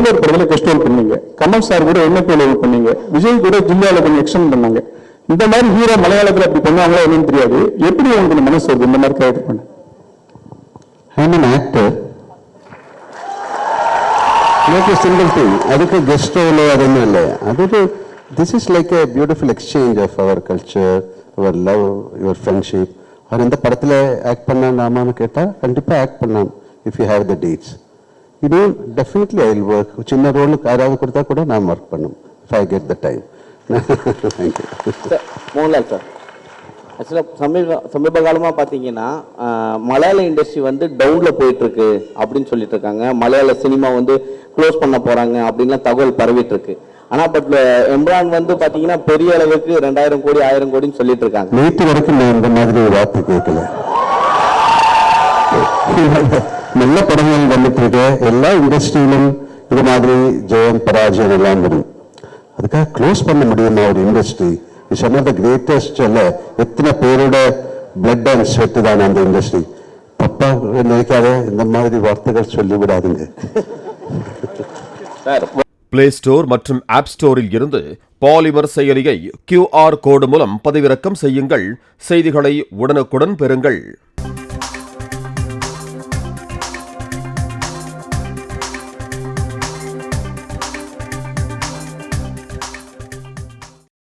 Jailer படத்துல guest role பண்ணீங்க, Kamal sir கூட என்ன ரோல் பண்ணீங்க, விஜய் கூட ஜில்லால கொஞ்சம் எக்ஸ்டெண்ட் பண்ணாங்க. இந்த மாதிரி ஹீரோ மலையாளத்துல அப்படி பண்ணுவாங்களா என்னன்னு தெரியாது. எப்படி உங்களுக்கு மனசு வருது இந்த மாதிரி கேரக்டர் பண்ண? I'm an actor. Not a single thing. அதுக்கு கெஸ்ட் ரோல் அதுன்னு இல்லை. அது this is like a beautiful exchange of our culture, our love, your friendship. அவர் இந்த படத்தில் ஆக்ட் பண்ணாமான்னு கேட்டால் கண்டிப்பாக ஆக்ட் பண்ணலாம். If you have the dates. You know, definitely I will work. சின்ன ரோலுக்கு யாராவது கொடுத்தா கூட நான் ஒர்க் பண்ணும். If I get the time. Thank you. Mohanlal sir, ஆக்சுவலாக சமீப காலமாக பார்த்தீங்கன்னா மலையாள இண்டஸ்ட்ரி வந்து டவுனில் போயிட்டுருக்கு அப்படின்னு சொல்லிட்டு இருக்காங்க. மலையாள சினிமா வந்து க்ளோஸ் பண்ண போகிறாங்க அப்படின்லாம் தகவல் பரவிட்டு இருக்கு. ஆனால் பட் எம்ரான் வந்து பார்த்தீங்கன்னா பெரிய அளவுக்கு 2000 கோடி 1000 கோடின்னு சொல்லிட்டு இருக்காங்க. நேற்று வரைக்கும் நான் இந்த மாதிரி ஒரு வார்த்தை கேட்கல. நல்ல படங்கள் வந்துட்டு இருக்கு. எல்லா இண்டஸ்ட்ரியிலும் இது மாதிரி ஜெயம் பராஜயம் எல்லாம் வரும். அதுக்காக க்ளோஸ் பண்ண முடியுமா ஒரு industry? It's one of the greatest. எத்தனை பேரோட பிளட் அண்ட் ஸ்வெட் தான் அந்த இண்டஸ்ட்ரி. தப்பா நினைக்காத, இந்த மாதிரி வார்த்தைகள் சொல்லி விடாதுங்க. பிளே ஸ்டோர் மற்றும் ஆப் ஸ்டோரில் இருந்து பாலிமர் செயலியை QR கோடு மூலம் பதிவிறக்கம் செய்யுங்கள். செய்திகளை உடனுக்குடன் பெறுங்கள்.